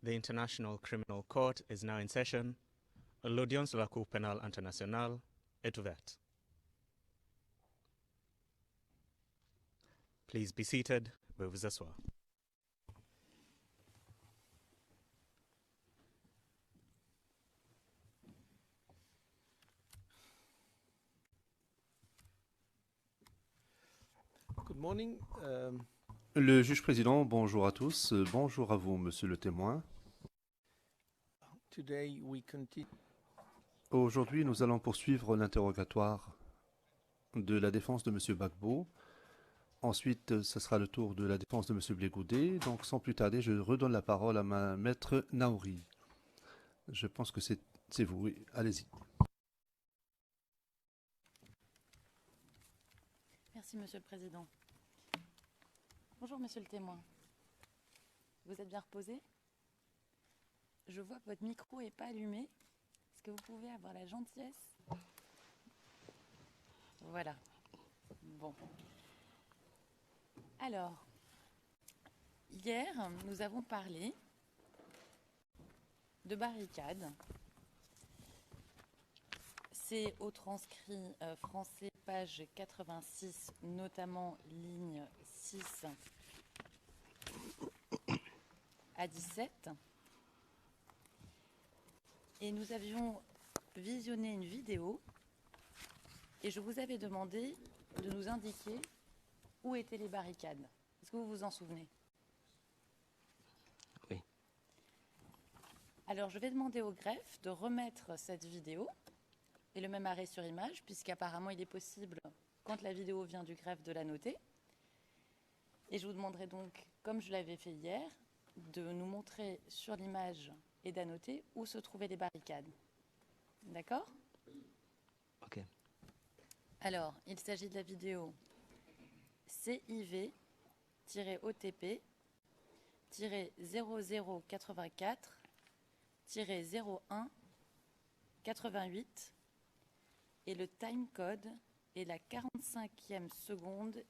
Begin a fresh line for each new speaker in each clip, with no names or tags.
The International Criminal Court is now in session. L'audience de la Cour pénale internationale est ouverte. Please be seated. Veuillez vous asseoir.
Good morning.
Le juge président, bonjour à tous. Bonjour à vous, monsieur le témoin.
Today we continue.
Aujourd'hui, nous allons poursuivre l'interrogatoire de la défense de monsieur Gbagbo. Ensuite, ce sera le tour de la défense de monsieur Blé-Goudé. Donc, sans plus tarder, je redonne la parole à ma maître Naouri. Je pense que c'est vous. Oui, allez-y.
Merci, Monsieur le Président. Bonjour, Monsieur le témoin. Vous êtes bien reposé? Je vois que votre micro n'est pas allumé. Est-ce que vous pouvez avoir la gentillesse? Voilà. Bon. Alors, hier, nous avons parlé de barricades. C'est au transcrit français, page 86, notamment ligne 6 à 17. Et nous avions visionné une vidéo et je vous avais demandé de nous indiquer où étaient les barricades. Est-ce que vous vous en souvenez?
Oui.
Alors, je vais demander au greffe de remettre cette vidéo et le même arrêt sur image, puisqu'apparemment il est possible, quand la vidéo vient du greffe, de la noter. Et je vous demanderai donc, comme je l'avais fait hier, de nous montrer sur l'image et d'annoter où se trouvaient les barricades. D'accord?
Ok.
Alors, il s'agit de la vidéo CIV-0084-01-88 et le timecode est la 45e seconde.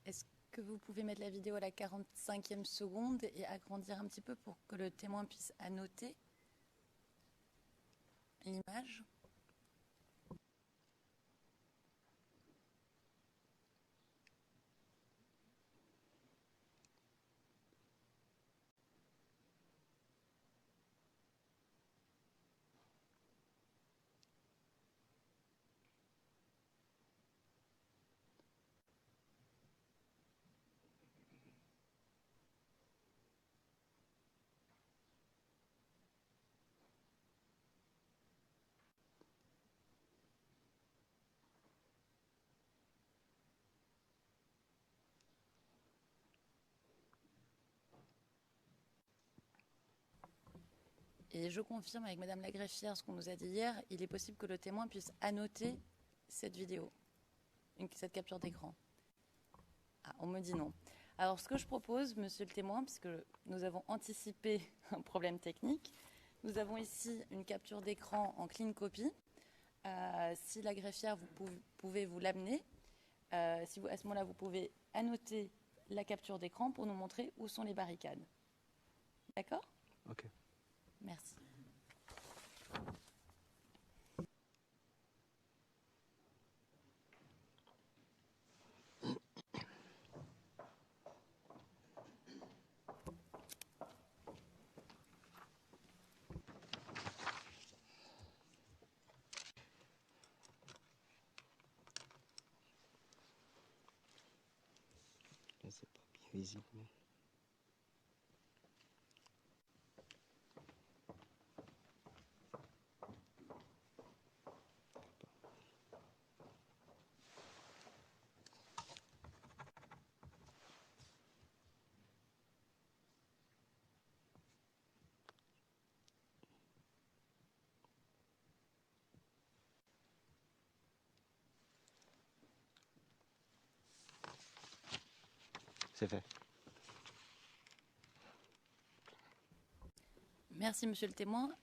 Est-ce que vous pouvez mettre la vidéo à la 45e seconde et agrandir un petit peu pour que le témoin puisse annoter l'image? Et je confirme avec Madame la greffière ce qu'on nous a dit hier, il est possible que le témoin puisse annoter cette vidéo, cette capture d'écran. Ah, on me dit non. Alors ce que je propose, monsieur le témoin, puisque nous avons anticipé un problème technique, nous avons ici une capture d'écran en clean copy. Si la greffière, vous pouvez vous l'amener, si vous, à ce moment-là, vous pouvez annoter la capture d'écran pour nous montrer où sont les barricades. D'accord?
Ok.
Merci.
visible. C'est fait.
Merci, monsieur le témoin.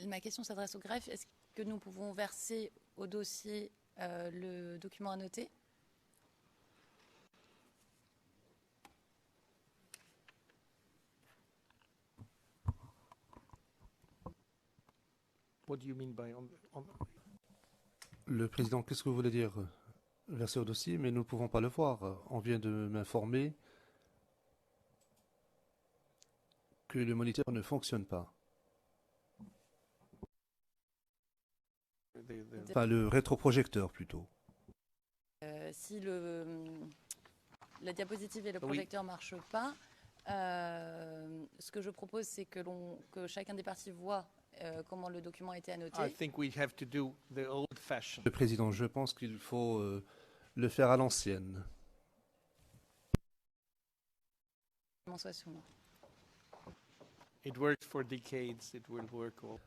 Ma question s'adresse au greffe. Est-ce que nous pouvons verser au dossier le document annoté?
What do you mean by
Le président, qu'est-ce que vous voulez dire verser au dossier? Mais nous ne pouvons pas le voir. On vient de m'informer que le moniteur ne fonctionne pas. Enfin, le rétroprojecteur plutôt.
Si la diapositive et le
Oui.
projecteur ne marchent pas, ce que je propose, c'est que chacun des parties voit comment le document a été annoté.
I think we have to do the old-fashioned.
Le président, je pense qu'il faut le faire à l'ancienne.
Comment soit soumis.
It worked for decades. It will work all.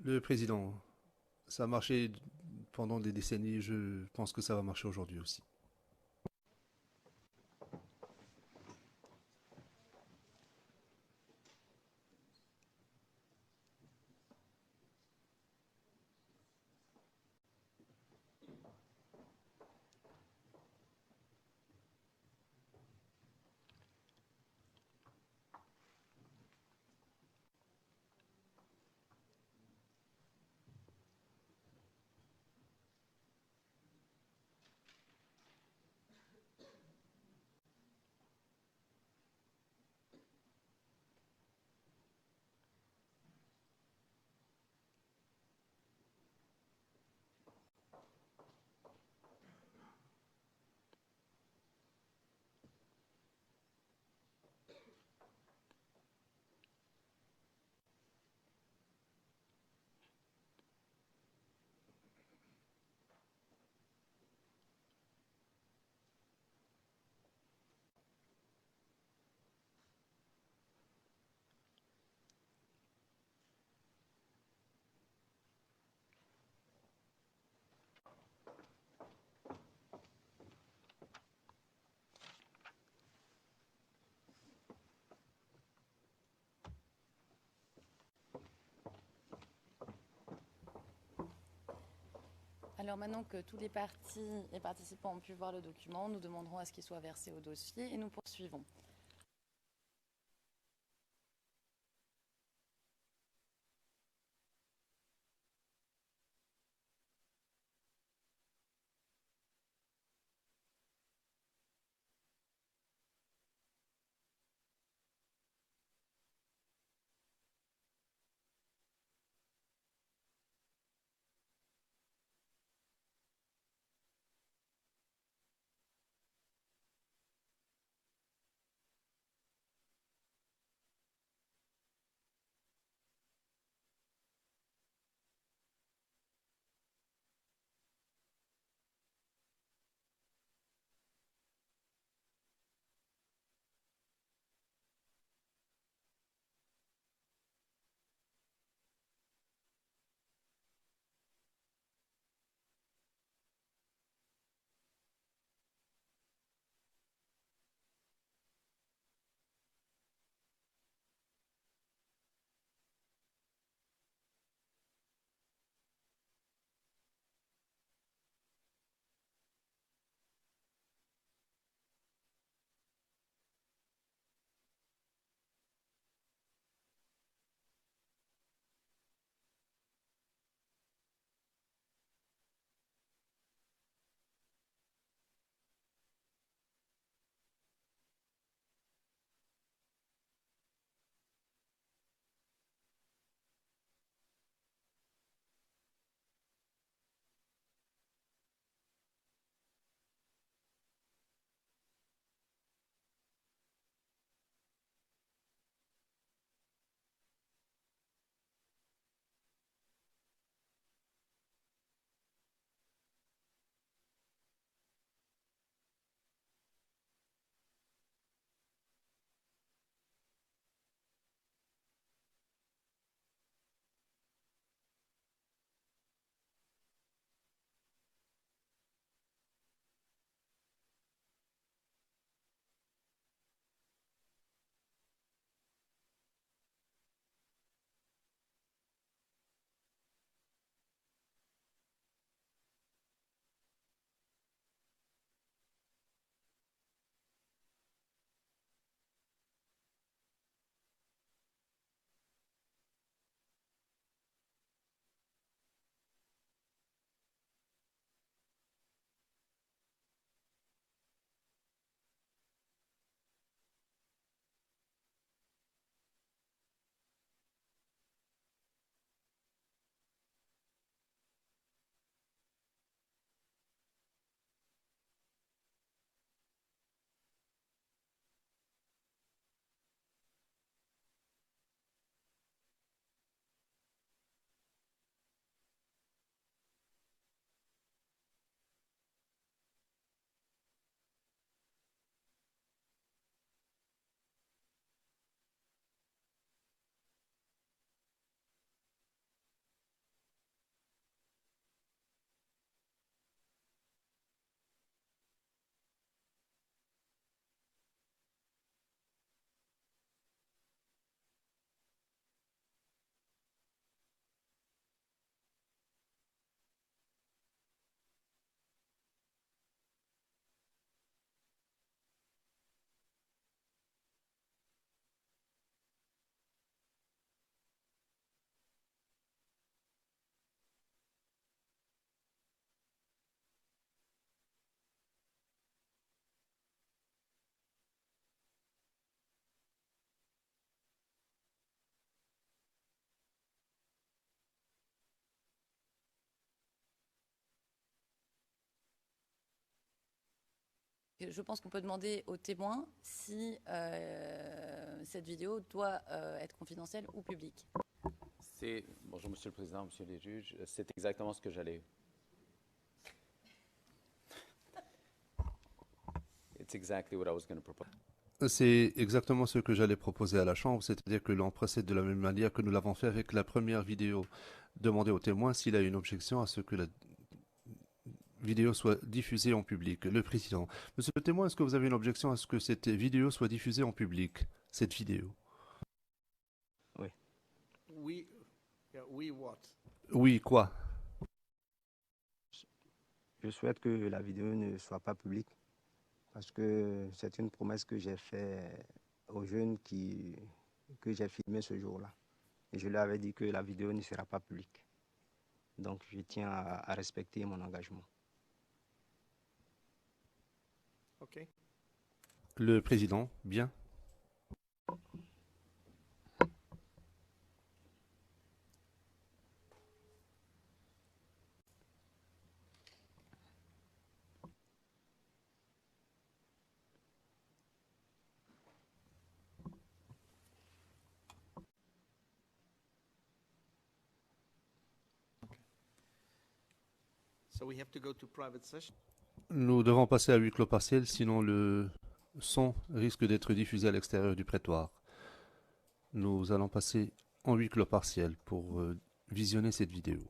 Le président, ça a marché pendant des décennies. Je pense que ça va marcher aujourd'hui aussi.
Alors maintenant que tous les parties et participants ont pu voir le document, nous demanderons à ce qu'il soit versé au dossier et nous poursuivons. Je pense qu'on peut demander aux témoins si cette vidéo doit être confidentielle ou publique.
Bonjour, Monsieur le Président, Monsieur les juges. C'est exactement ce que j'allais... It's exactly what I was going to propose.
C'est exactement ce que j'allais proposer à la Chambre, c'est-à-dire que l'on procède de la même manière que nous l'avons fait avec la première vidéo. Demander au témoin s'il a une objection à ce que la vidéo soit diffusée en public. Le Président. Monsieur le témoin, est-ce que vous avez une objection à ce que cette vidéo soit diffusée en public? Cette vidéo.
We what?
Oui, quoi?
Je souhaite que la vidéo ne soit pas publique parce que c'est une promesse que j'ai faite aux jeunes que j'ai filmé ce jour-là. Et je leur avais dit que la vidéo ne sera pas publique. Donc je tiens à respecter mon engagement.
OK.
Le Président. Bien.
So we have to go to private session.
Nous devons passer à huis clos partiel, sinon le son risque d'être diffusé à l'extérieur du prétoire. Nous allons passer en huis clos partiel pour visionner cette vidéo.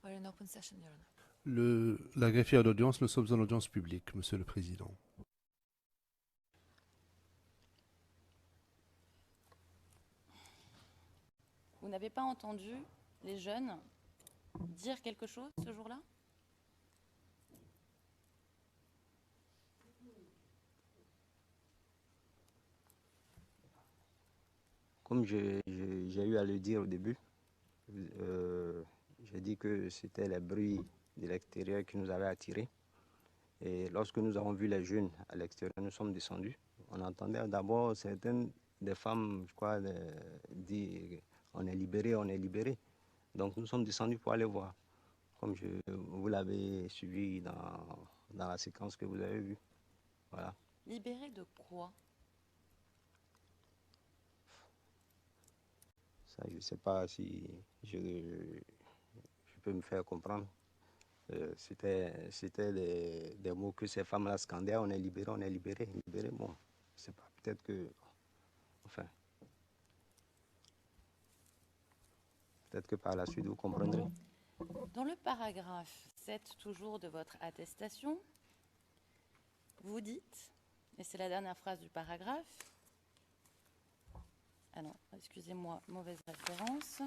We're in open session, Your Honor.
La greffière d'audience, nous sommes en audience publique, Monsieur le Président.
Vous n'avez pas entendu les jeunes dire quelque chose ce jour-là?
Comme j'ai eu à le dire au début, j'ai dit que c'était les bruits de l'extérieur qui nous avaient attirés. Et lorsque nous avons vu les jeunes à l'extérieur, nous sommes descendus. On entendait d'abord certaines des femmes, je crois, dire « on est libéré, on est libéré ». Donc nous sommes descendus pour aller voir, comme vous l'avez suivi dans la séquence que vous avez vue. Voilà.
Libéré de quoi?
Ça, je ne sais pas si je peux me faire comprendre. C'était des mots que ces femmes-là scandaient, on est libéré, libéré. Bon, je ne sais pas, peut-être que... Enfin... Peut-être que par la suite, vous comprendrez.
Dans le paragraphe 7, toujours de votre attestation, vous dites, et c'est la dernière phrase du paragraphe, ah non, excusez-moi, mauvaise référence.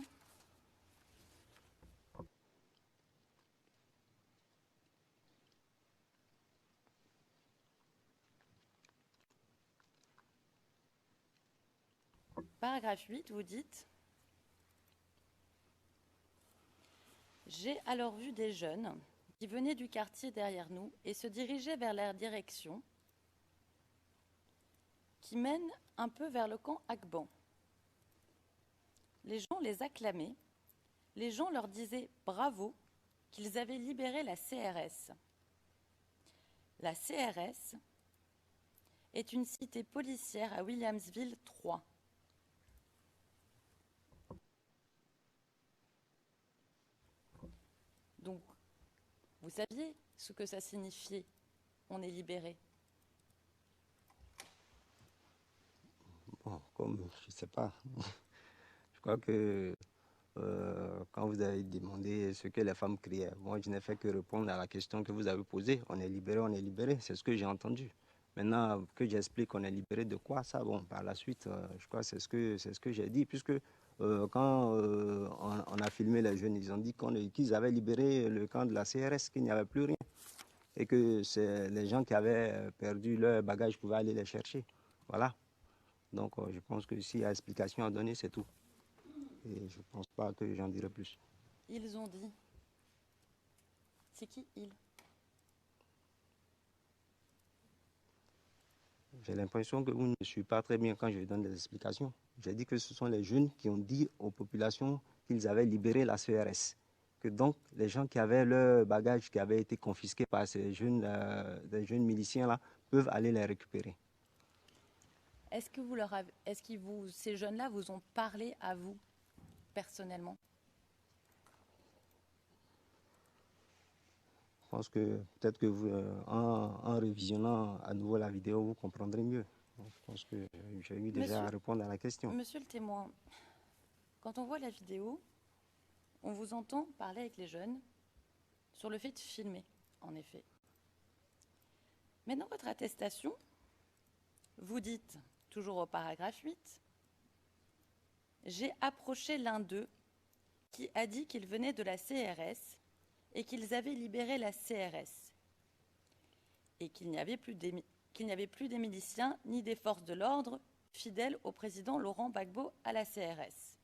Paragraphe 8, vous dites « J'ai alors vu des jeunes qui venaient du quartier derrière nous et se dirigeaient vers leur direction qui mène un peu vers le camp Akban. Les gens les acclamaient, les gens leur disaient bravo qu'ils avaient libéré la CRS. La CRS est une cité policière à Williamsville 3. Donc, vous saviez ce que ça signifiait, on est libéré?
Bon, comme, je ne sais pas. Je crois que quand vous avez demandé ce que les femmes criaient, moi je n'ai fait que répondre à la question que vous avez posée. On est libéré, c'est ce que j'ai entendu. Maintenant que j'explique qu'on est libéré de quoi, ça, bon, par la suite, je crois que c'est ce que j'ai dit, puisque quand on a filmé les jeunes, ils ont dit qu'ils avaient libéré le camp de la CRS, qu'il n'y avait plus rien. Et que c'est les gens qui avaient perdu leur bagage pouvaient aller les chercher. Voilà. Donc je pense que s'il y a explication à donner, c'est tout. Et je ne pense pas que j'en dirai plus.
Ils ont dit. C'est qui ils?
J'ai l'impression que vous ne me suivez pas très bien quand je donne des explications. J'ai dit que ce sont les jeunes qui ont dit aux populations qu'ils avaient libéré la CRS. Que donc les gens qui avaient leur bagage qui avait été confisqué par ces jeunes, des jeunes miliciens-là peuvent aller les récupérer.
Est-ce que ces jeunes-là vous ont parlé à vous personnellement?
Je pense que peut-être que vous, en revisionnant à nouveau la vidéo, vous comprendrez mieux. Je pense que j'ai eu déjà à répondre à la question.
Monsieur le témoin, quand on voit la vidéo, on vous entend parler avec les jeunes sur le fait de filmer, en effet. Mais dans votre attestation, vous dites, toujours au paragraphe 8, « J'ai approché l'un d'eux qui a dit qu'il venait de la CRS et qu'ils avaient libéré la CRS et qu'il n'y avait plus des miliciens ni des forces de l'ordre fidèles au président Laurent Gbagbo à la CRS. »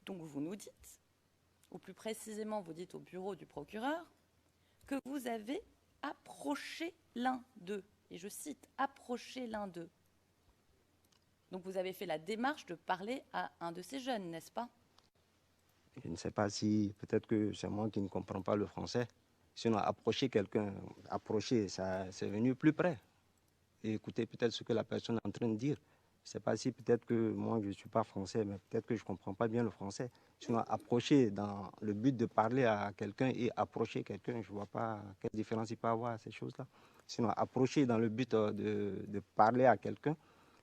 Donc vous nous dites, ou plus précisément vous dites au bureau du procureur, que vous avez approché l'un d'eux. Et je cite, approché l'un d'eux. Donc vous avez fait la démarche de parler à un de ces jeunes, n'est-ce pas?
Je ne sais pas si, peut-être que c'est moi qui ne comprends pas le français. Sinon, approcher quelqu'un, approcher, ça, c'est venu plus près. Et écouter peut-être ce que la personne est en train de dire. Je ne sais pas si peut-être que moi, je ne suis pas français, mais peut-être que je ne comprends pas bien le français. Sinon, approcher dans le but de parler à quelqu'un et approcher quelqu'un, je ne vois pas quelle différence il peut y avoir à ces choses-là. Sinon, approcher dans le but de parler à quelqu'un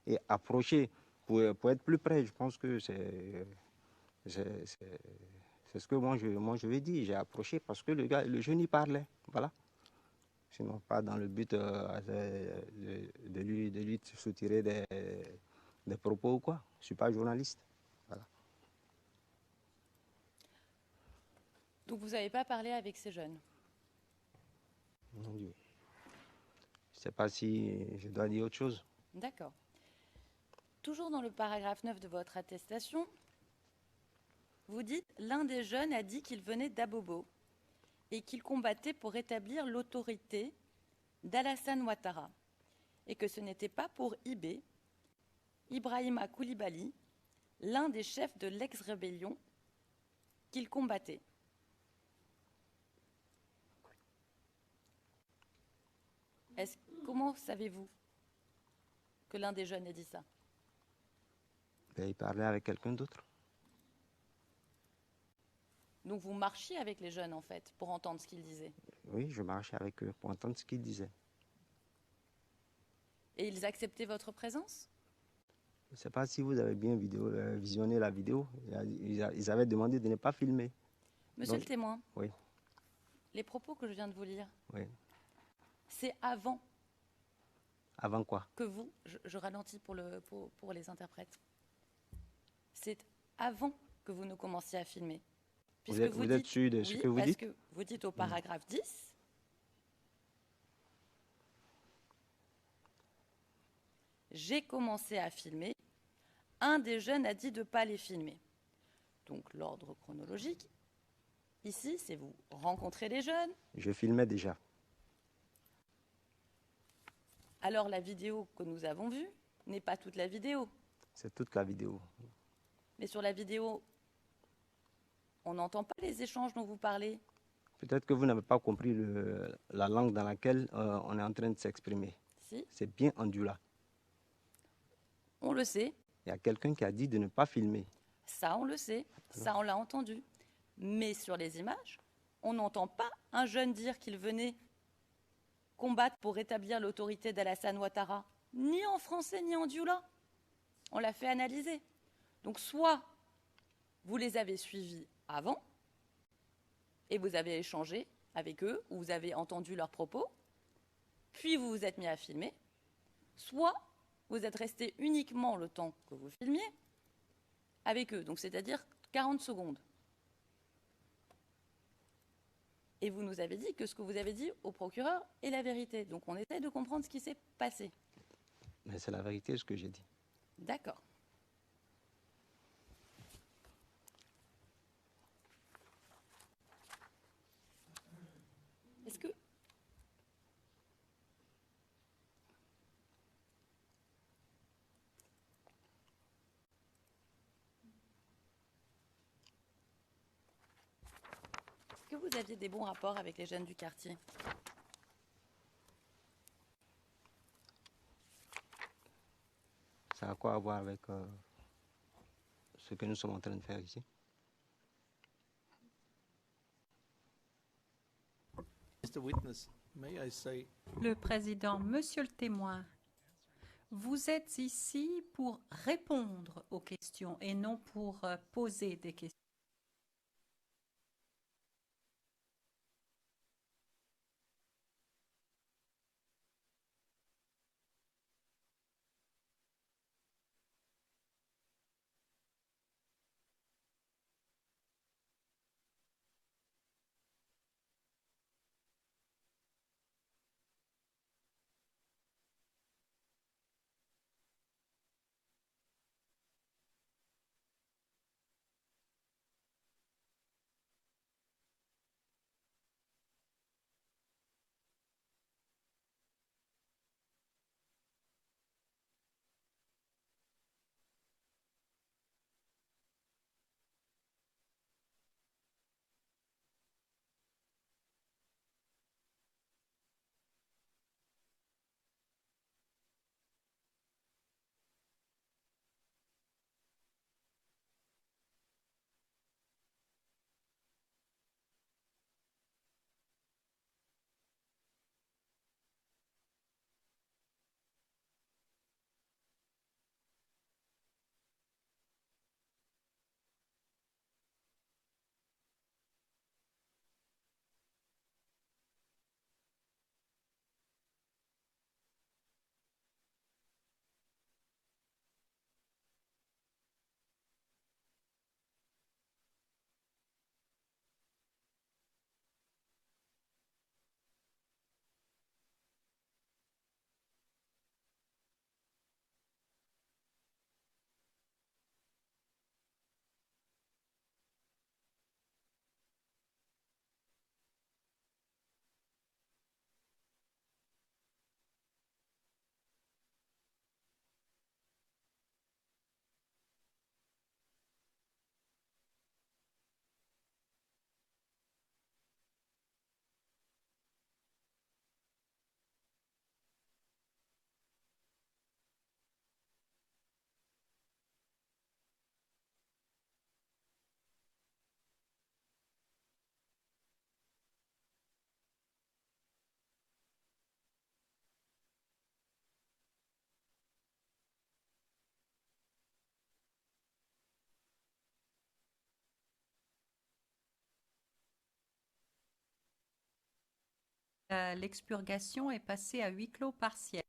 et approcher pour être plus près, je pense que C'est ce que moi je lui ai dit. J'ai approché parce que le jeune y parlait. Voilà. Sinon, pas dans le but de lui soutirer des propos ou quoi. Je ne suis pas journaliste. Voilà.
Donc vous n'avez pas parlé avec ces jeunes?
Mon Dieu. Je ne sais pas si je dois dire autre chose.
D'accord. Toujours dans le paragraphe 9 de votre attestation, vous dites « L'un des jeunes a dit qu'il venait d'Abobo et qu'il combattait pour rétablir l'autorité d'Alassane Ouattara et que ce n'était pas pour IB, Ibrahima Koulibaly, l'un des chefs de l'ex-rébellion, qu'il combattait. » Comment savez-vous que l'un des jeunes ait dit ça?
Ben, il parlait avec quelqu'un d'autre.
Donc vous marchiez avec les jeunes, en fait, pour entendre ce qu'ils disaient.
Oui, je marchais avec eux pour entendre ce qu'ils disaient.
Et ils acceptaient votre présence?
Je ne sais pas si vous avez bien visionné la vidéo. Ils avaient demandé de ne pas filmer.
Monsieur
Donc,
le témoin,
oui,
les propos que je viens de vous lire,
oui.
c'est avant
Avant quoi?
que vous, je ralentis pour les interprètes, c'est avant que vous ne commenciez à filmer. Puisque
Vous êtes sûr de ce que vous dites?
Parce que vous dites au paragraphe 10, j'ai commencé à filmer, un des jeunes a dit de ne pas les filmer. Donc l'ordre chronologique, ici, c'est vous rencontrez les jeunes.
Je filmais déjà.
Alors la vidéo que nous avons vue n'est pas toute la vidéo.
C'est toute la vidéo.
Mais sur la vidéo, on n'entend pas les échanges dont vous parlez.
Peut-être que vous n'avez pas compris la langue dans laquelle on est en train de s'exprimer.
Si,
C'est bien en là.
on le sait,
Il y a quelqu'un qui a dit de ne pas filmer.
ça on le sait, ça on l'a entendu. Mais sur les images, on n'entend pas un jeune dire qu'il venait combattre pour rétablir l'autorité d'Alassane Ouattara, ni en français ni en dioula. On l'a fait analyser. Donc soit vous les avez suivis avant et vous avez échangé avec eux ou vous avez entendu leurs propos, puis vous vous êtes mis à filmer, soit vous êtes resté uniquement le temps que vous filmiez avec eux, donc c'est-à-dire 40 secondes. Et vous nous avez dit que ce que vous avez dit au procureur est la vérité. Donc on essaie de comprendre ce qui s'est passé.
Mais c'est la vérité ce que j'ai dit.
D'accord. Est-ce que... Est-ce que vous aviez des bons rapports avec les jeunes du quartier?
Ça a quoi à voir avec ce que nous sommes en train de faire ici?
Mr. Witness, may I say,
Le président, monsieur le témoin, vous êtes ici pour répondre aux questions et non pour poser des questions. l'expurgation est passée à huis clos partiel.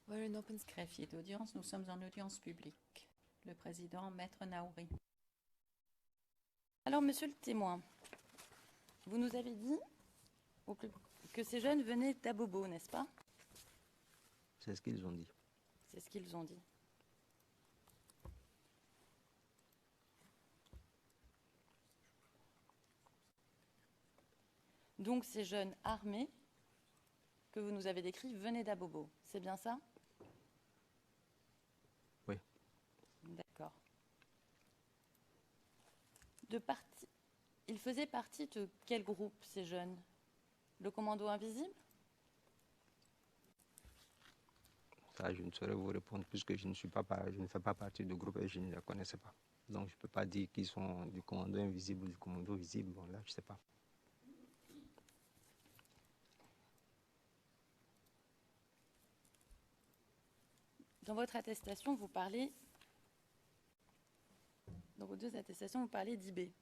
We're in open greffier d'audience, nous sommes en audience publique. Le président, Maître Naouri.
Alors, monsieur le témoin, vous nous avez dit que ces jeunes venaient d'Abobo, n'est-ce pas?
C'est ce qu'ils ont dit.
C'est ce qu'ils ont dit. Donc, ces jeunes armés que vous nous avez décrits venaient d'Abobo, c'est bien ça?
Oui.
D'accord. Ils faisaient partie de quel groupe, ces jeunes? Le commando invisible?
Ça, je ne saurais vous répondre puisque je ne fais pas partie du groupe et je ne les connaissais pas. Donc, je ne peux pas dire qu'ils sont du commando invisible ou du commando visible. Bon, là, je ne sais pas.
Dans votre attestation, vous parlez... Dans vos deux attestations, vous parlez d'IB.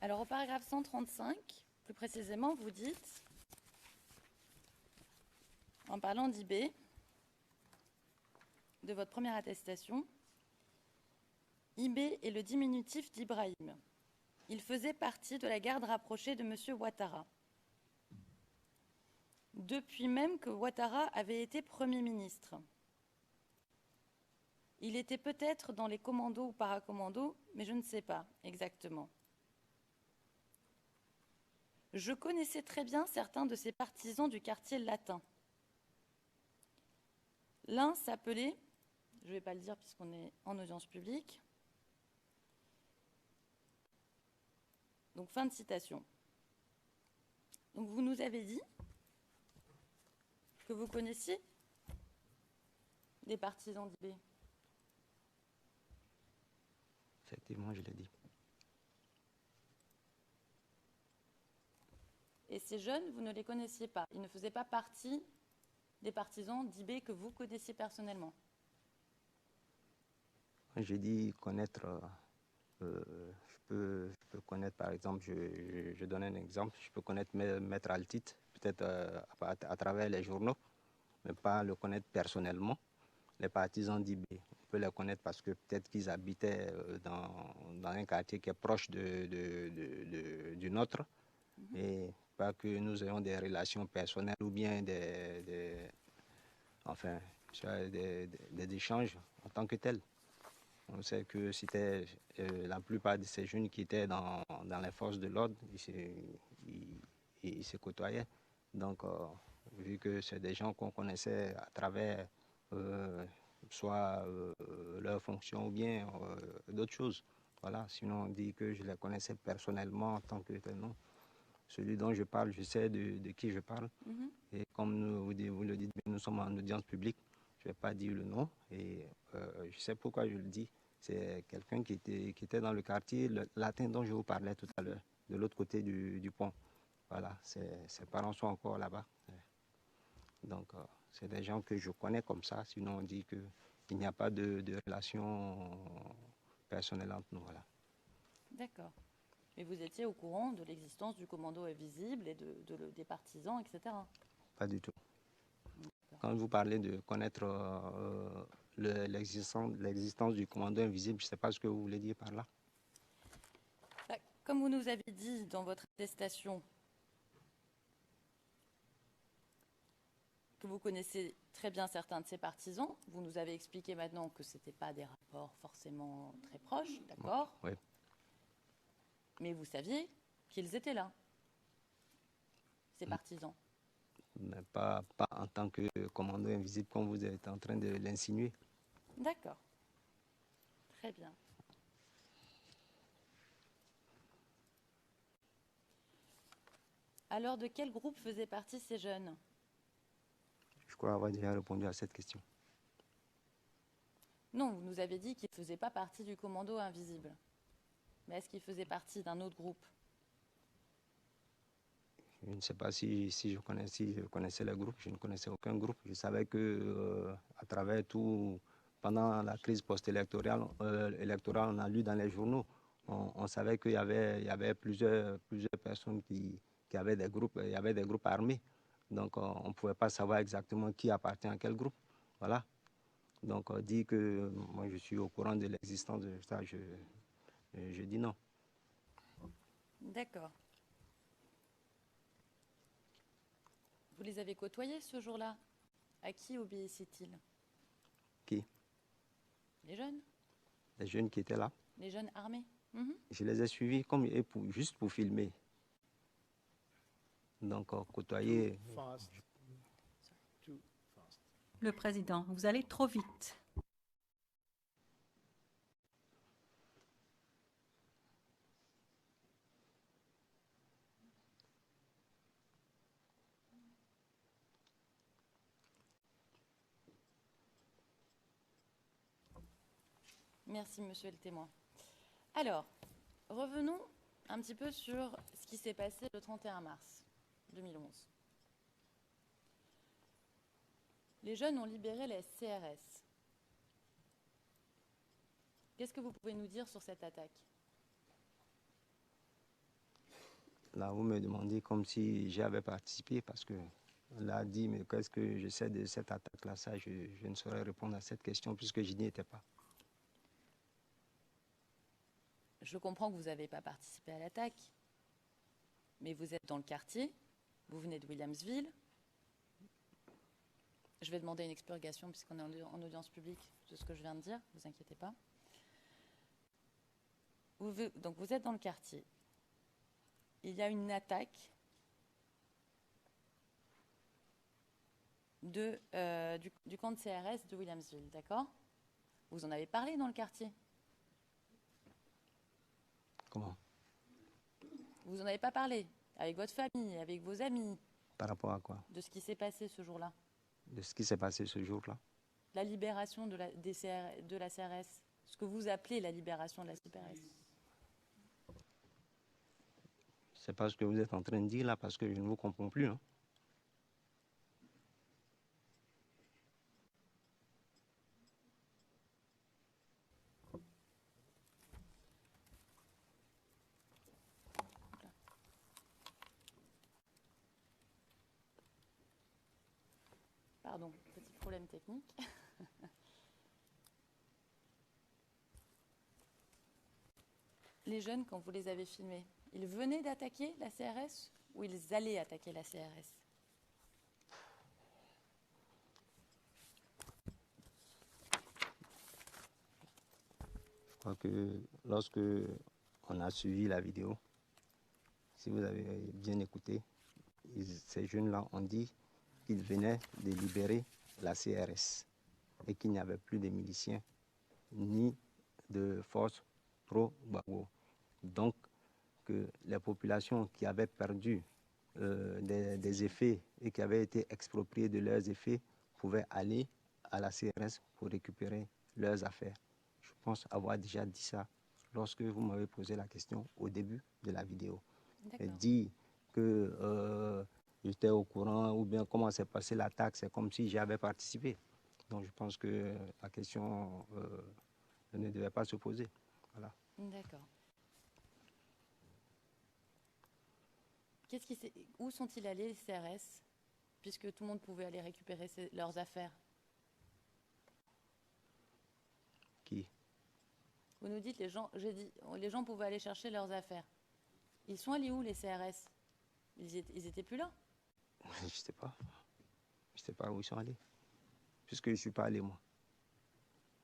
Alors, au paragraphe 135, plus précisément, vous dites, en parlant d'IB, de votre première attestation, IB est le diminutif d'Ibrahim. Il faisait partie de la garde rapprochée de M. Ouattara. Depuis même que Ouattara avait été Premier ministre. Il était peut-être dans les commandos ou paracommandos, mais je ne sais pas exactement. Je connaissais très bien certains de ces partisans du quartier latin. L'un s'appelait, je ne vais pas le dire puisqu'on est en audience publique, donc fin de citation. Donc vous nous avez dit que vous connaissiez des partisans d'IB.
Effectivement, je l'ai dit.
Et ces jeunes, vous ne les connaissiez pas. Ils ne faisaient pas partie des partisans d'IB que vous connaissiez personnellement.
J'ai dit connaître, je peux connaître par exemple, je donne un exemple, je peux connaître Maître Altit, peut-être à travers les journaux, mais pas le connaître personnellement. Les partisans d'IB, on peut les connaître parce que peut-être qu'ils habitaient dans un quartier qui est proche du nôtre, et pas que nous ayons des relations personnelles ou bien des échanges en tant que tels. On sait que c'était la plupart de ces jeunes qui étaient dans les forces de l'ordre, ils se côtoyaient. Donc, vu que c'est des gens qu'on connaissait à travers soit leur fonction ou bien d'autres choses. Voilà, sinon on dit que je les connaissais personnellement en tant que tel, non. Celui dont je parle, je sais de qui je parle. Et comme vous le dites, nous sommes en audience publique, je ne vais pas dire le nom. Et je sais pourquoi je le dis. C'est quelqu'un qui était dans le quartier latin dont je vous parlais tout à l'heure, de l'autre côté du pont. Voilà, ses parents sont encore là-bas. Donc, c'est des gens que je connais comme ça. Sinon, on dit qu'il n'y a pas de relation personnelle entre nous. Voilà.
D'accord. Mais vous étiez au courant de l'existence du commando invisible et des partisans, etc.
Pas du tout. Quand vous parlez de connaître l'existence du commando invisible, je ne sais pas ce que vous voulez dire par là.
Comme vous nous avez dit dans votre attestation que vous connaissez très bien certains de ses partisans. Vous nous avez expliqué maintenant que ce n'étaient pas des rapports forcément très proches, d'accord?
Oui.
Mais vous saviez qu'ils étaient là, ces partisans.
Mais pas en tant que commando invisible comme vous êtes en train de l'insinuer.
D'accord. Très bien. Alors, de quel groupe faisaient partie ces jeunes?
Je crois avoir déjà répondu à cette question.
Non, vous nous avez dit qu'ils ne faisaient pas partie du commando invisible. Mais est-ce qu'ils faisaient partie d'un autre groupe?
Je ne sais pas si je connaissais le groupe. Je ne connaissais aucun groupe. Je savais que à travers tout, pendant la crise post-électorale, on a lu dans les journaux, on savait qu'il y avait plusieurs personnes qui avaient des groupes, il y avait des groupes armés. Donc on ne pouvait pas savoir exactement qui appartient à quel groupe. Voilà. Donc dire que moi je suis au courant de l'existence de ça, je dis non.
D'accord. Vous les avez côtoyés ce jour-là? À qui obéissaient-ils?
Qui?
Les jeunes?
Les jeunes qui étaient là.
Les jeunes armés? Mhm.
Je les ai suivis comme juste pour filmer. Donc côtoyer.
Fast. Too fast.
Le président, vous allez trop vite.
Merci, monsieur le témoin. Alors, revenons un petit peu sur ce qui s'est passé le 31 mars 2011. Les jeunes ont libéré les CRS. Qu'est-ce que vous pouvez nous dire sur cette attaque?
Là, vous me demandez comme si j'avais participé parce que là, dit, mais qu'est-ce que je sais de cette attaque-là? Ça, je ne saurais répondre à cette question puisque je n'y étais pas.
Je comprends que vous n'avez pas participé à l'attaque, mais vous êtes dans le quartier, vous venez de Williamsville. Je vais demander une expurgation puisqu'on est en audience publique de ce que je viens de dire, ne vous inquiétez pas. Donc vous êtes dans le quartier. Il y a une attaque du camp de CRS de Williamsville, d'accord? Vous en avez parlé dans le quartier?
Comment?
Vous n'en avez pas parlé avec votre famille, avec vos amis?
Par rapport à quoi?
De ce qui s'est passé ce jour-là?
De ce qui s'est passé ce jour-là?
La libération de la CRS, ce que vous appelez la libération de la CRS.
C'est pas ce que vous êtes en train de dire là parce que je ne vous comprends plus. Hein.
Pardon, petit problème technique. Les jeunes, quand vous les avez filmés, ils venaient d'attaquer la CRS ou ils allaient attaquer la CRS?
Je crois que lorsque on a suivi la vidéo, si vous avez bien écouté, ces jeunes-là ont dit qu'ils venaient de libérer la CRS et qu'il n'y avait plus de miliciens ni de forces pro-Gbagbo. Donc, que les populations qui avaient perdu des effets et qui avaient été expropriées de leurs effets pouvaient aller à la CRS pour récupérer leurs affaires. Je pense avoir déjà dit ça lorsque vous m'avez posé la question au début de la vidéo. Et dit que j'étais au courant ou bien comment s'est passée l'attaque, c'est comme si j'avais participé. Donc je pense que la question ne devait pas se poser. Voilà.
D'accord. Où sont-ils allés, les CRS, puisque tout le monde pouvait aller récupérer leurs affaires?
Qui?
Vous nous dites, les gens pouvaient aller chercher leurs affaires. Ils sont allés où, les CRS? Ils étaient plus là?
Je ne sais pas. Je ne sais pas où ils sont allés. Puisque je ne suis pas allé, moi.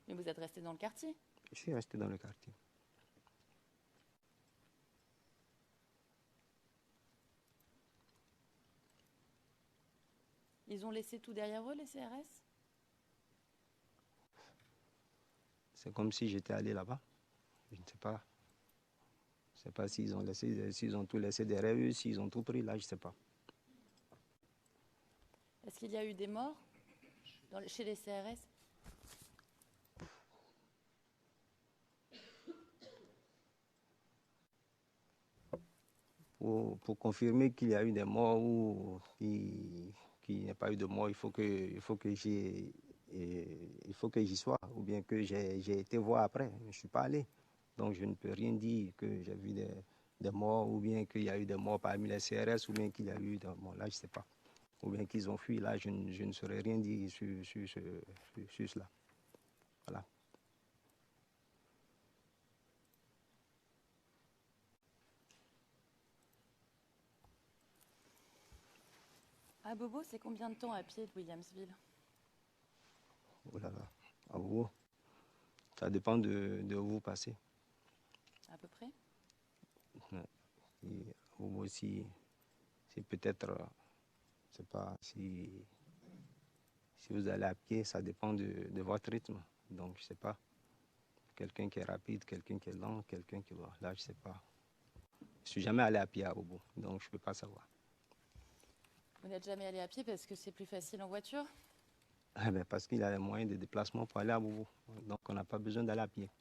Mais vous êtes resté dans le quartier.
Je suis resté dans le quartier.
Ils ont laissé tout derrière eux, les CRS?
C'est comme si j'étais allé là-bas. Je ne sais pas. Je ne sais pas s'ils ont tout laissé derrière eux, s'ils ont tout pris, là, je ne sais pas.
Est-ce qu'il y a eu des morts chez les CRS?
Pour confirmer qu'il y a eu des morts ou qu'il n'y a pas eu de morts, il faut que j'y sois, ou bien que j'ai été voir après. Je ne suis pas allé. Donc je ne peux rien dire que j'ai vu des morts, ou bien qu'il y a eu des morts parmi les CRS, ou bien qu'il y a eu des morts. Là, je ne sais pas. Ou bien qu'ils ont fui. Là, je ne saurais rien dire sur cela. Voilà.
À Bobo, c'est combien de temps à pied de Williamsville?
Oh là là. Ah, oh. Ça dépend de où vous passez.
À peu près?
Et Bobo aussi, c'est peut-être, je sais pas, si vous allez à pied, ça dépend de votre rythme. Donc, je sais pas. Quelqu'un qui est rapide, quelqu'un qui est lent, quelqu'un qui va. Là, je sais pas. Je suis jamais allé à pied à Bobo, donc je peux pas savoir.
Vous n'êtes jamais allé à pied parce que c'est plus facile en voiture?
Eh ben, parce qu'il y a les moyens de déplacement pour aller à Bobo. Donc, on n'a pas besoin d'aller à pied.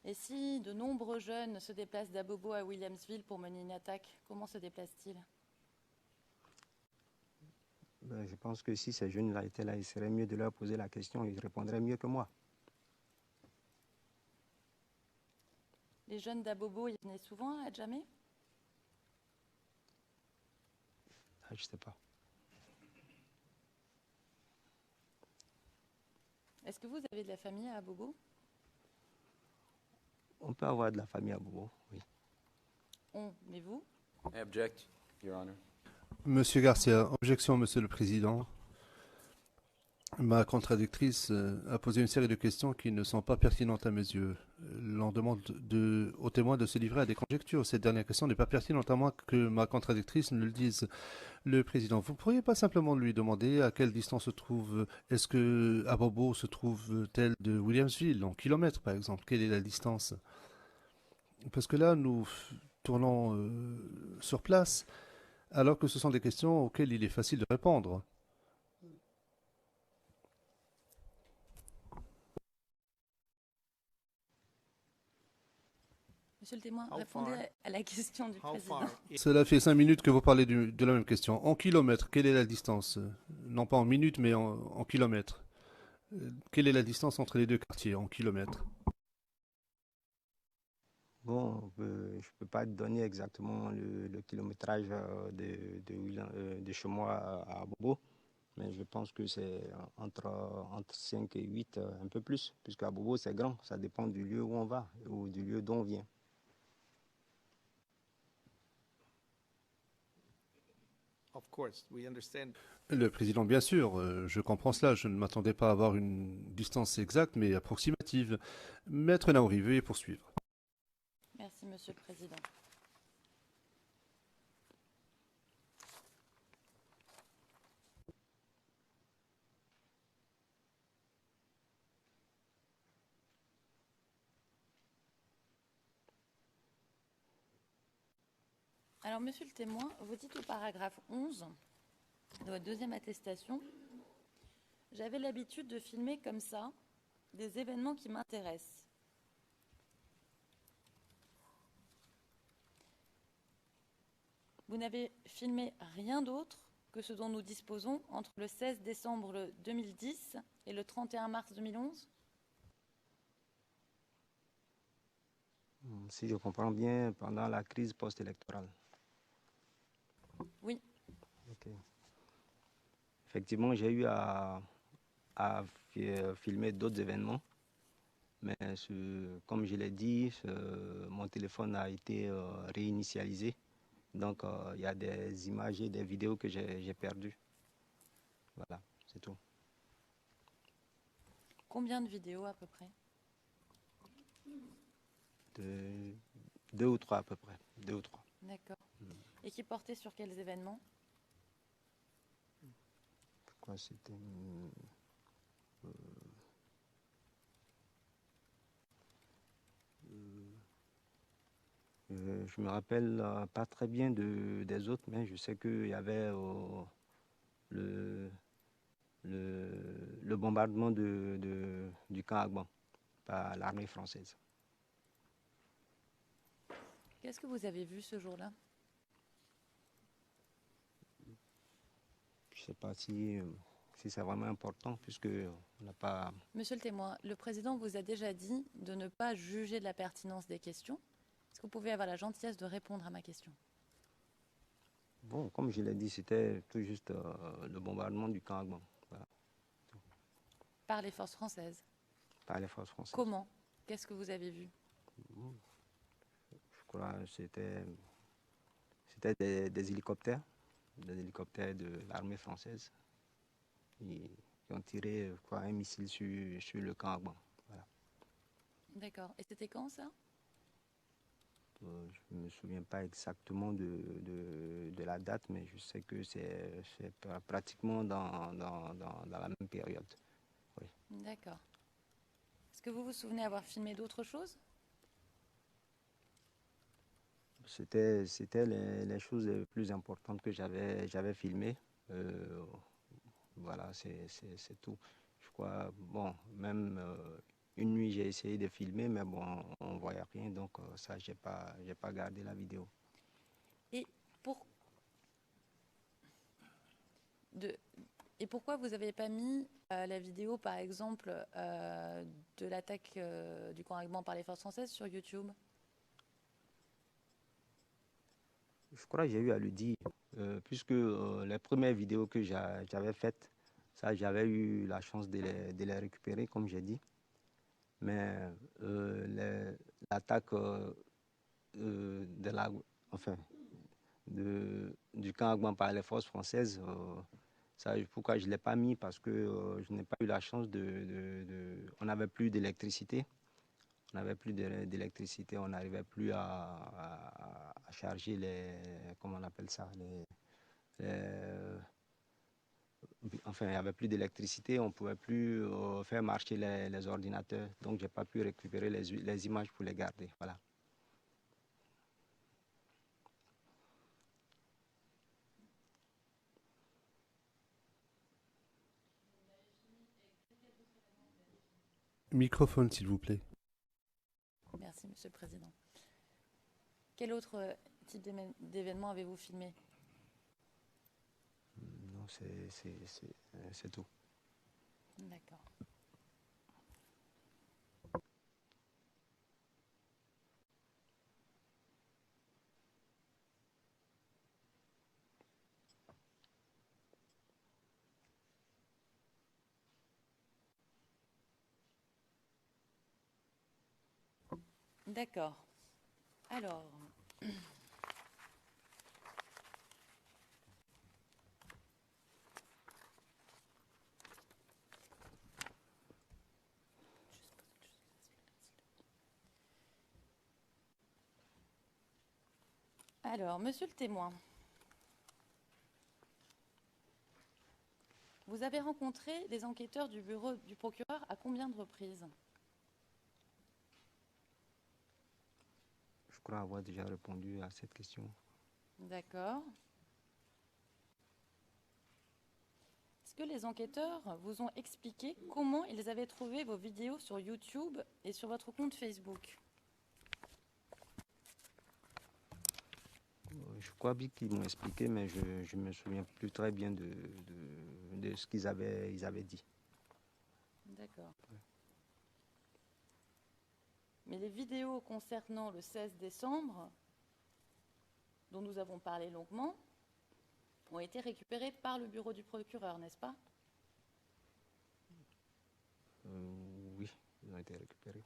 Et si de nombreux jeunes se déplacent d'Abobo à Williamsville pour mener une attaque, comment se déplacent-ils?
Ben, je pense que si ces jeunes-là étaient là, il serait mieux de leur poser la question. Ils répondraient mieux que moi.
Les jeunes d'Abobo, ils venaient souvent à Djamé?
Ah, je sais pas.
Est-ce que vous avez de la famille à Abobo?
On peut avoir de la famille à Bobo, oui.
Mais vous?
I object, Your Honor.
Monsieur Garcia, objection, Monsieur le Président. Ma contradictrice a posé une série de questions qui ne sont pas pertinentes à mes yeux. L'on demande aux témoins de se livrer à des conjectures. Cette dernière question n'est pas pertinente à moins que ma contradictrice ne le dise. Le Président, vous ne pourriez pas simplement lui demander à quelle distance se trouve, est-ce que Abobo se trouve-t-elle de Williamsville, en kilomètres par exemple? Quelle est la distance? Parce que là, nous tournons sur place, alors que ce sont des questions auxquelles il est facile de répondre.
Monsieur le témoin,
How
répondez
far?
à la question du
How
président.
far?
Cela fait 5 minutes que vous parlez de la même question. En kilomètres, quelle est la distance? Non pas en minutes, mais en kilomètres. Quelle est la distance entre les deux quartiers en kilomètres?
Bon, je ne peux pas te donner exactement le kilométrage de chez moi à Bobo, mais je pense que c'est entre 5 et 8, un peu plus, puisqu'à Bobo, c'est grand. Ça dépend du lieu où on va ou du lieu d'où on vient.
Of course, we understand.
Le Président, bien sûr, je comprends cela. Je ne m'attendais pas à avoir une distance exacte, mais approximative. Maître Naouri, veuillez poursuivre.
Merci, Monsieur le Président. Alors, Monsieur le témoin, vous dites au paragraphe 11 de votre deuxième attestation, « J'avais l'habitude de filmer comme ça des événements qui m'intéressent. » Vous n'avez filmé rien d'autre que ce dont nous disposons entre le 16 décembre 2010 et le 31 mars 2011 ?
Si je comprends bien, pendant la crise post-électorale.
Oui.
Okay. Effectivement, j'ai eu à filmer d'autres événements, mais comme je l'ai dit, mon téléphone a été réinitialisé. Donc, il y a des images et des vidéos que j'ai perdues. Voilà, c'est tout.
Combien de vidéos à peu près?
Deux ou trois à peu près. 2 ou 3.
D'accord. Et qui portaient sur quels événements?
Je crois que c'était. Je me rappelle pas très bien des autres, mais je sais qu'il y avait le, le bombardement du camp Agban par l'armée française.
Qu'est-ce que vous avez vu ce jour-là?
Je ne sais pas si c'est vraiment important, puisque on n'a pas.
Monsieur le témoin, le président vous a déjà dit de ne pas juger de la pertinence des questions. Est-ce que vous pouvez avoir la gentillesse de répondre à ma question?
Bon, comme je l'ai dit, c'était tout juste le bombardement du camp Agban, voilà,
Par les forces françaises.
par les forces françaises.
Comment? Qu'est-ce que vous avez vu?
Je crois que c'était des hélicoptères de l'armée française qui ont tiré, je crois, un missile sur le camp Agban. Voilà.
D'accord. Et c'était quand ça?
Je ne me souviens pas exactement de la date, mais je sais que c'est pratiquement dans la même période. Oui.
D'accord. Est-ce que vous vous souvenez avoir filmé d'autres choses?
C'était les choses les plus importantes que j'avais filmées. Voilà, c'est tout. Je crois, bon, même une nuit, j'ai essayé de filmer, mais bon, on ne voyait rien, donc ça, j'ai pas gardé la vidéo.
Et, Et pourquoi vous n'avez pas mis la vidéo, par exemple, de l'attaque du camp Agban par les forces françaises sur YouTube?
Je crois que j'ai eu à le dire, puisque les premières vidéos que j'avais faites, ça, j'avais eu la chance de les récupérer, comme j'ai dit. Mais l'attaque enfin, du camp Agban par les forces françaises, ça, pourquoi je ne l'ai pas mis? Parce que je n'ai pas eu la chance on n'avait plus d'électricité. On n'avait plus d'électricité, on n'arrivait plus à charger comment on appelle ça, enfin, il n'y avait plus d'électricité, on ne pouvait plus faire marcher les ordinateurs. Donc, je n'ai pas pu récupérer les images pour les garder. Voilà.
Microphone, s'il vous plaît.
Merci, Monsieur le Président. Quel autre type d'événement avez-vous filmé?
Non, c'est tout.
D'accord. D'accord. Alors, monsieur le témoin, vous avez rencontré les enquêteurs du bureau du procureur à combien de reprises?
Je crois avoir déjà répondu à cette question.
D'accord. Est-ce que les enquêteurs vous ont expliqué comment ils avaient trouvé vos vidéos sur YouTube et sur votre compte Facebook?
Je crois bien qu'ils m'ont expliqué, mais je ne me souviens plus très bien de ce qu'ils avaient dit.
D'accord. Mais les vidéos concernant le 16 décembre, dont nous avons parlé longuement, ont été récupérées par le bureau du procureur, n'est-ce pas?
Oui, ils ont été récupérés.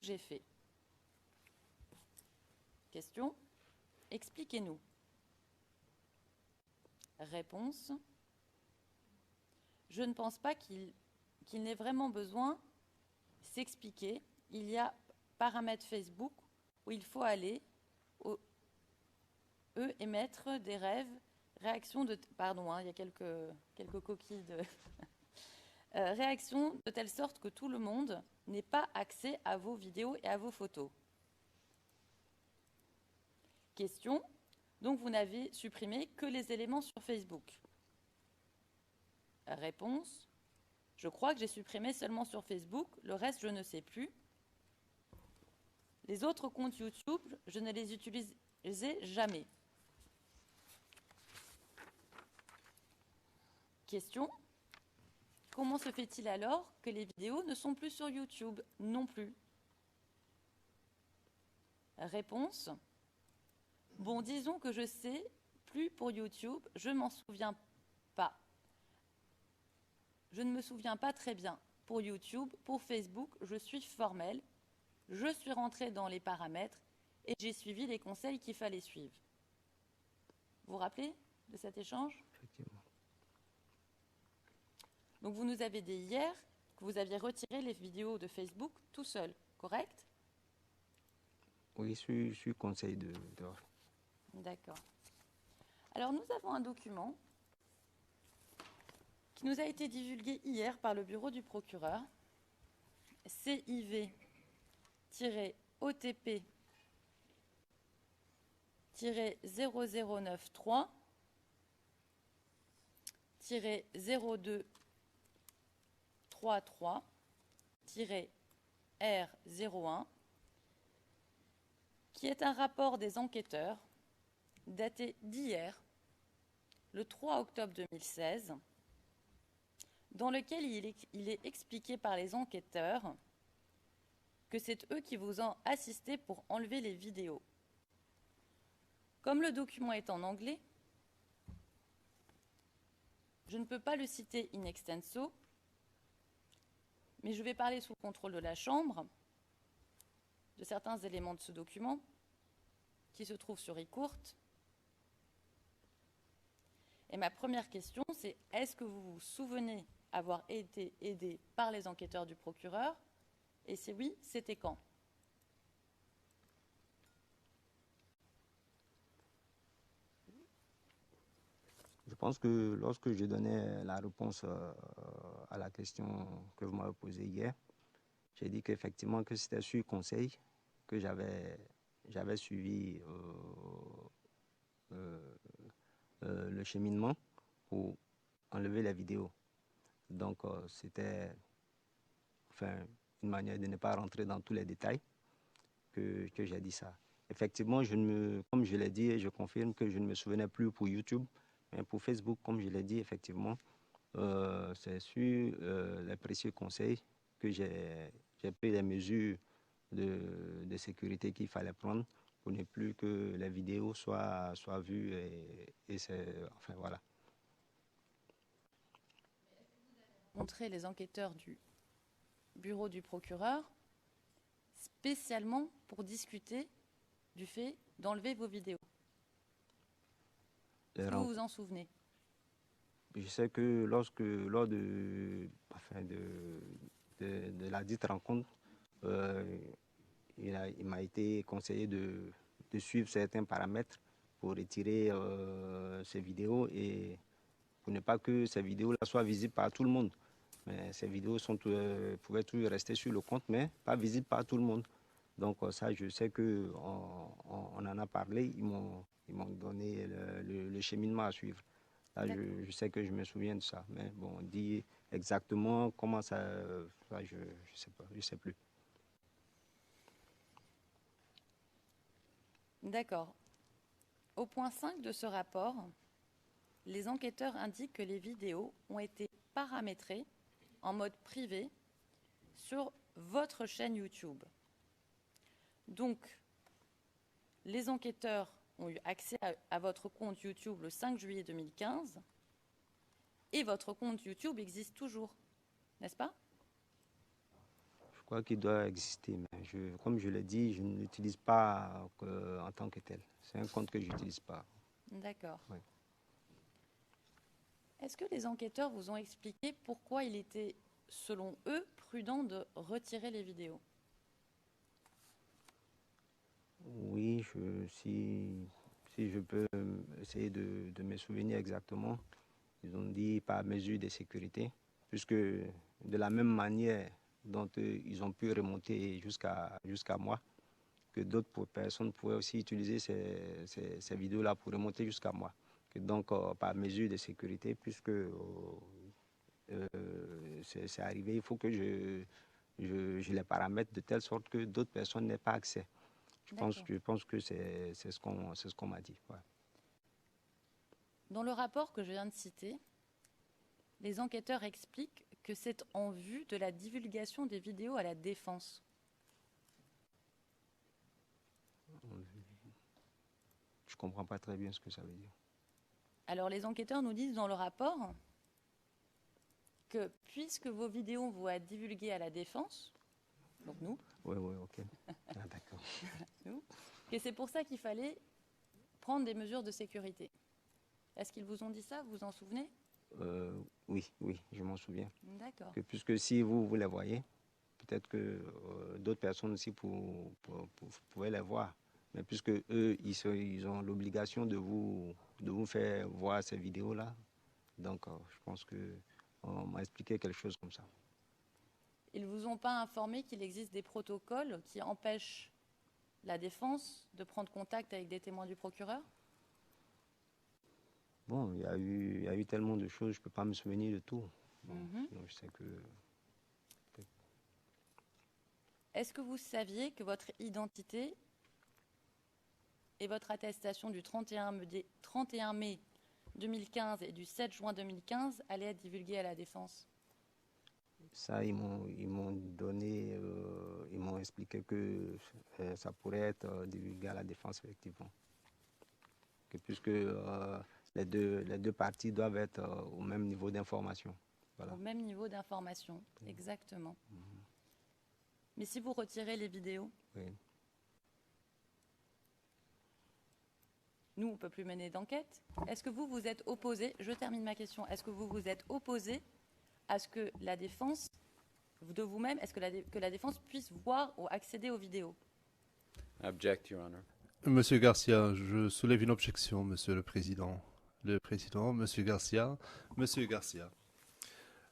j'ai fait. Question. Expliquez-nous. Réponse. Je ne pense pas qu'il n'ait vraiment besoin s'expliquer. Il y a paramètres Facebook où il faut aller, émettre des rêves, réactions de... Pardon, il y a quelques coquilles de... réactions de telle sorte que tout le monde n'ait pas accès à vos vidéos et à vos photos. Question. Donc vous n'avez supprimé que les éléments sur Facebook. Réponse. Je crois que j'ai supprimé seulement sur Facebook, le reste je ne sais plus. Les autres comptes YouTube, je ne les utilisais jamais. Question. Comment se fait-il alors que les vidéos ne sont plus sur YouTube non plus? Réponse. Bon, disons que je sais plus pour YouTube, je m'en souviens pas. Je ne me souviens pas très bien. Pour YouTube, pour Facebook, je suis formelle. Je suis rentrée dans les paramètres et j'ai suivi les conseils qu'il fallait suivre. Vous vous rappelez de cet échange?
Effectivement.
Donc vous nous avez dit hier que vous aviez retiré les vidéos de Facebook tout seul, correct?
Oui, je suis conseil de...
D'accord. Alors nous avons un document qui nous a été divulgué hier par le bureau du procureur, CIV-OTP-0093-0233-R01, qui est un rapport des enquêteurs daté d'hier, le 3 octobre 2016, dans lequel il est expliqué par les enquêteurs que c'est eux qui vous ont assisté pour enlever les vidéos. Comme le document est en anglais, je ne peux pas le citer in extenso, mais je vais parler sous le contrôle de la Chambre de certains éléments de ce document qui se trouvent sur eCourt. Et ma première question, c'est est-ce que vous vous souvenez avoir été aidé par les enquêteurs du procureur? Et si oui, c'était quand?
Je pense que lorsque je donnais la réponse à la question que vous m'avez posée hier, j'ai dit qu'effectivement que c'était sur conseil que j'avais suivi le cheminement pour enlever la vidéo. Donc c'était une manière de ne pas rentrer dans tous les détails que j'ai dit ça. Effectivement, comme je l'ai dit et je confirme que je ne me souvenais plus pour YouTube, mais pour Facebook, comme je l'ai dit, effectivement, c'est sur les précieux conseils que j'ai pris les mesures de sécurité qu'il fallait prendre pour ne plus que les vidéos soient vues et c'est... Enfin, voilà.
Montrer les enquêteurs du bureau du procureur spécialement pour discuter du fait d'enlever vos vidéos. Est-ce que vous vous en souvenez?
Je sais que lors de la dite rencontre, il m'a été conseillé de suivre certains paramètres pour retirer ces vidéos et pour ne pas que ces vidéos-là soient visibles par tout le monde. Mais ces vidéos pouvaient toujours rester sur le compte, mais pas visibles par tout le monde. Donc ça, je sais qu'on en a parlé, ils m'ont donné le cheminement à suivre. Là, je sais que je me souviens de ça. Mais bon, dit exactement comment ça je sais pas, je sais plus.
D'accord. Au point 5 de ce rapport, les enquêteurs indiquent que les vidéos ont été paramétrées en mode privé sur votre chaîne YouTube. Donc, les enquêteurs ont eu accès à votre compte YouTube le 5 juillet 2015 et votre compte YouTube existe toujours, n'est-ce pas?
crois qu'il doit exister, mais comme je l'ai dit, je ne l'utilise pas en tant que tel. C'est un compte que je n'utilise pas.
D'accord.
Oui.
Est-ce que les enquêteurs vous ont expliqué pourquoi il était, selon eux, prudent de retirer les vidéos?
Oui, si je peux essayer de me souvenir exactement, ils ont dit par mesure de sécurité, puisque de la même manière dont ils ont pu remonter jusqu'à moi, que d'autres personnes pourraient aussi utiliser ces vidéos-là pour remonter jusqu'à moi. Et donc, par mesure de sécurité, puisque c'est arrivé, il faut que je les paramètre de telle sorte que d'autres personnes n'aient pas accès. Je pense que c'est ce qu'on m'a dit. Ouais.
Dans le rapport que je viens de citer, les enquêteurs expliquent que c'est en vue de la divulgation des vidéos à la défense.
Je ne comprends pas très bien ce que ça veut dire.
Alors les enquêteurs nous disent dans le rapport que puisque vos vidéos vont être divulguées à la défense, donc nous,
oui, ok. Ah, d'accord.
que c'est pour ça qu'il fallait prendre des mesures de sécurité. Est-ce qu'ils vous ont dit ça? Vous vous en souvenez?
Oui, je m'en souviens.
D'accord.
Que puisque si vous les voyez, peut-être que d'autres personnes aussi pouvaient les voir. Mais puisque eux, ils ont l'obligation de vous faire voir ces vidéos-là, donc je pense qu'on m'a expliqué quelque chose comme ça.
Ils ne vous ont pas informé qu'il existe des protocoles qui empêchent la défense de prendre contact avec des témoins du procureur?
Bon, il y a eu tellement de choses, je ne peux pas me souvenir de tout. Bon, sinon, je sais que...
Est-ce que vous saviez que votre identité et votre attestation du 31 mai 2015 et du 7 juin 2015 allaient être divulguées à la défense?
Ça, ils m'ont donné, ils m'ont expliqué que ça pourrait être divulgué à la défense, effectivement. Que puisque les deux parties doivent être au même niveau d'information. Voilà.
Au même niveau d'information, exactement. Mais si vous retirez les vidéos,
oui.
Nous, on ne peut plus mener d'enquête. Est-ce que vous vous êtes opposé, je termine ma question, est-ce que vous vous êtes opposé à ce que la défense, de vous-même, est-ce que la défense puisse voir ou accéder aux vidéos?
Object, Your Honor.
Monsieur Garcia, je soulève une objection, Monsieur le Président. Le Président, Monsieur Garcia. Monsieur Garcia.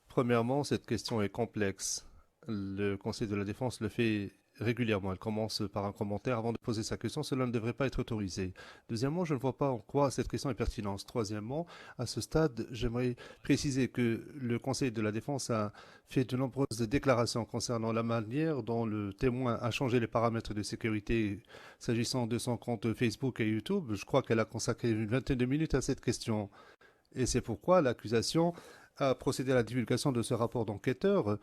Premièrement, cette question est complexe. Le Conseil de la Défense le fait régulièrement. Elle commence par un commentaire avant de poser sa question. Cela ne devrait pas être autorisé. Deuxièmement, je ne vois pas en quoi cette question est pertinente. Troisièmement, à ce stade, j'aimerais préciser que le Conseil de la Défense a fait de nombreuses déclarations concernant la manière dont le témoin a changé les paramètres de sécurité s'agissant de son compte Facebook et YouTube. Je crois qu'elle a consacré une vingtaine de minutes à cette question. Et c'est pourquoi l'accusation a procédé à la divulgation de ce rapport d'enquêteur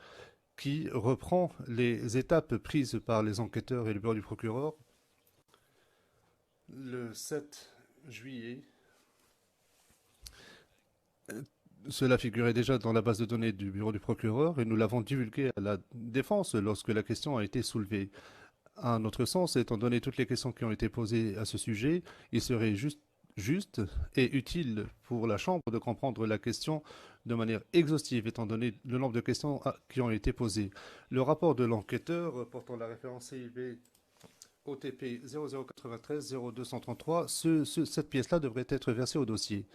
qui reprend les étapes prises par les enquêteurs et le bureau du procureur le 7 juillet. Cela figurait déjà dans la base de données du bureau du procureur et nous l'avons divulgué à la défense lorsque la question a été soulevée. À notre sens, étant donné toutes les questions qui ont été posées à ce sujet, il serait juste et utile pour la Chambre de comprendre la question de manière exhaustive, étant donné le nombre de questions qui ont été posées. Le rapport de l'enquêteur portant la référence CIB OTP 0093 0233, cette pièce-là devrait être versée au dossier,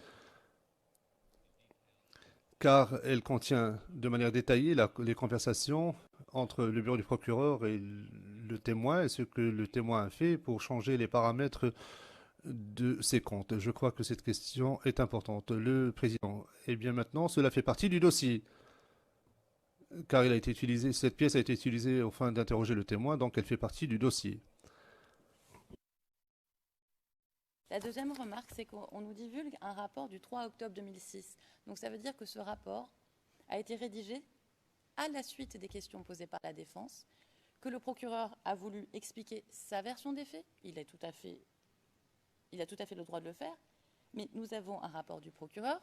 car elle contient de manière détaillée les conversations entre le bureau du procureur et le témoin et ce que le témoin a fait pour changer les paramètres de ses comptes. Je crois que cette question est importante. Le Président, eh bien maintenant, cela fait partie du dossier, car il a été utilisé, cette pièce a été utilisée au fin d'interroger le témoin, donc elle fait partie du dossier.
La deuxième remarque, c'est qu'on nous divulgue un rapport du 3 octobre 2006. Donc ça veut dire que ce rapport a été rédigé à la suite des questions posées par la défense, que le procureur a voulu expliquer sa version des faits. Il a tout à fait le droit de le faire, mais nous avons un rapport du procureur,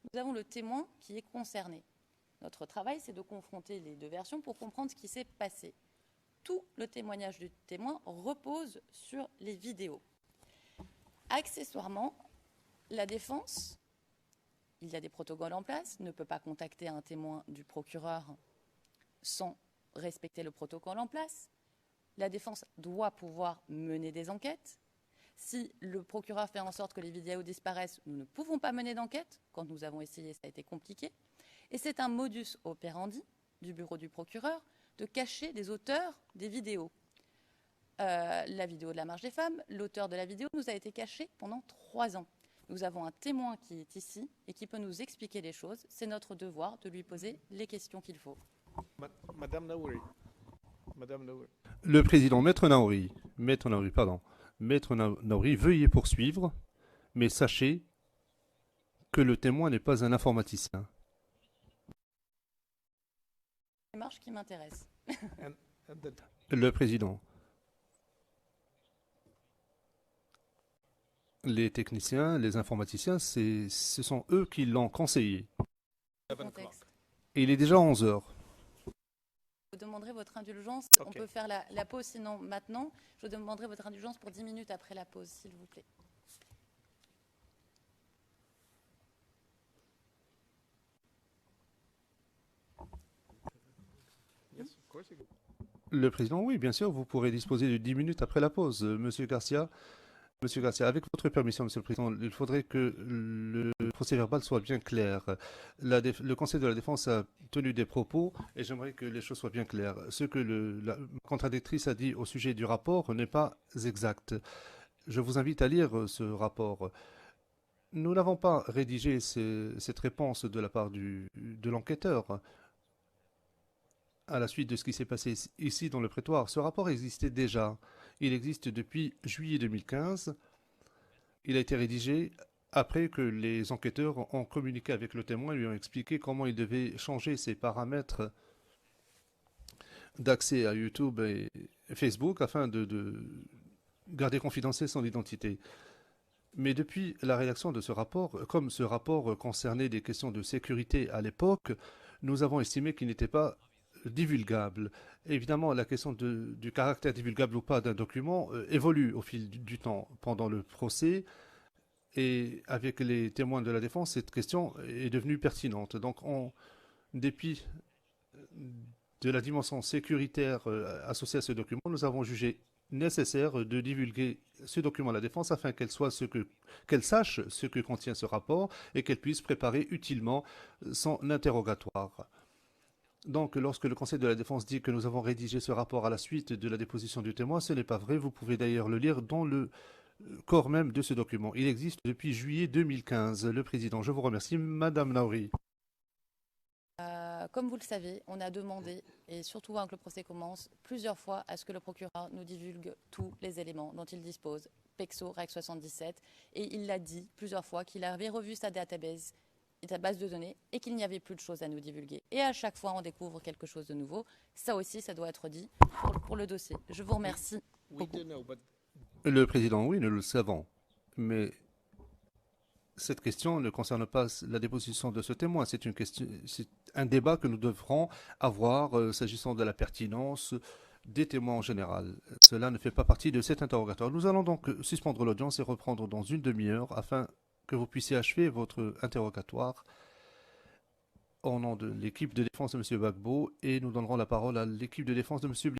nous avons le témoin qui est concerné. Notre travail, c'est de confronter les deux versions pour comprendre ce qui s'est passé. Tout le témoignage du témoin repose sur les vidéos. Accessoirement, la défense, il y a des protocoles en place, ne peut pas contacter un témoin du procureur sans respecter le protocole en place. La défense doit pouvoir mener des enquêtes. Si le procureur fait en sorte que les vidéos disparaissent, nous ne pouvons pas mener d'enquête. Quand nous avons essayé, ça a été compliqué. Et c'est un modus operandi du bureau du procureur de cacher les auteurs des vidéos. La vidéo de la marche des femmes, l'auteur de la vidéo nous a été caché pendant 3 ans. Nous avons un témoin qui est ici et qui peut nous expliquer les choses. C'est notre devoir de lui poser les questions qu'il faut.
Madame Naouri. Madame Naouri.
Le président, Maître Naouri, veuillez poursuivre, mais sachez que le témoin n'est pas un informaticien.
Démarche qui m'intéresse.
Le président. Les techniciens, les informaticiens, ce sont eux qui l'ont conseillé.
Contexte.
Et il est déjà 11 heures.
Je vous demanderai votre indulgence.
Ok.
On peut faire la pause, sinon maintenant. Je vous demanderai votre indulgence pour 10 minutes après la pause, s'il vous plaît.
Yes, of course you can.
Le président, oui, bien sûr, vous pourrez disposer de 10 minutes après la pause. Monsieur Garcia, avec votre permission, Monsieur le Président, il faudrait que le procès verbal soit bien clair. Le Conseil de la Défense a tenu des propos et j'aimerais que les choses soient bien claires. Ce que la contradictrice a dit au sujet du rapport n'est pas exact. Je vous invite à lire ce rapport. Nous n'avons pas rédigé cette réponse de la part de l'enquêteur à la suite de ce qui s'est passé ici dans le prétoire. Ce rapport existait déjà. Il existe depuis juillet 2015. Il a été rédigé après que les enquêteurs ont communiqué avec le témoin et lui ont expliqué comment il devait changer ses paramètres d'accès à YouTube et Facebook afin de garder confidentielle son identité. Mais depuis la rédaction de ce rapport, comme ce rapport concernait des questions de sécurité à l'époque, nous avons estimé qu'il n'était pas divulgable. Évidemment, la question du caractère divulgable ou pas d'un document évolue au fil du temps pendant le procès et avec les témoins de la défense, cette question est devenue pertinente. Donc, en dépit de la dimension sécuritaire associée à ce document, nous avons jugé nécessaire de divulguer ce document à la défense afin qu'elle sache ce que contient ce rapport et qu'elle puisse préparer utilement son interrogatoire. Donc, lorsque le Conseil de la Défense dit que nous avons rédigé ce rapport à la suite de la déposition du témoin, ce n'est pas vrai. Vous pouvez d'ailleurs le lire dans le corps même de ce document. Il existe depuis juillet 2015. Le Président, je vous remercie. Madame Naouri.
Comme vous le savez, on a demandé, et surtout avant que le procès commence, plusieurs fois à ce que le procureur nous divulgue tous les éléments dont il dispose, PEXO, REC 77, et il l'a dit plusieurs fois qu'il avait revu sa database de données et qu'il n'y avait plus de choses à nous divulguer. Et à chaque fois, on découvre quelque chose de nouveau. Ça aussi, ça doit être dit pour le dossier. Je vous remercie beaucoup.
Le Président, oui, nous le savons. Mais cette question ne concerne pas la déposition de ce témoin. C'est un débat que nous devrons avoir s'agissant de la pertinence des témoins en général. Cela ne fait pas partie de cet interrogatoire. Nous allons donc suspendre l'audience et reprendre dans une demi-heure afin que vous puissiez achever votre interrogatoire au nom de l'équipe de défense de M. Gbagbo et nous donnerons la parole à l'équipe de défense de M.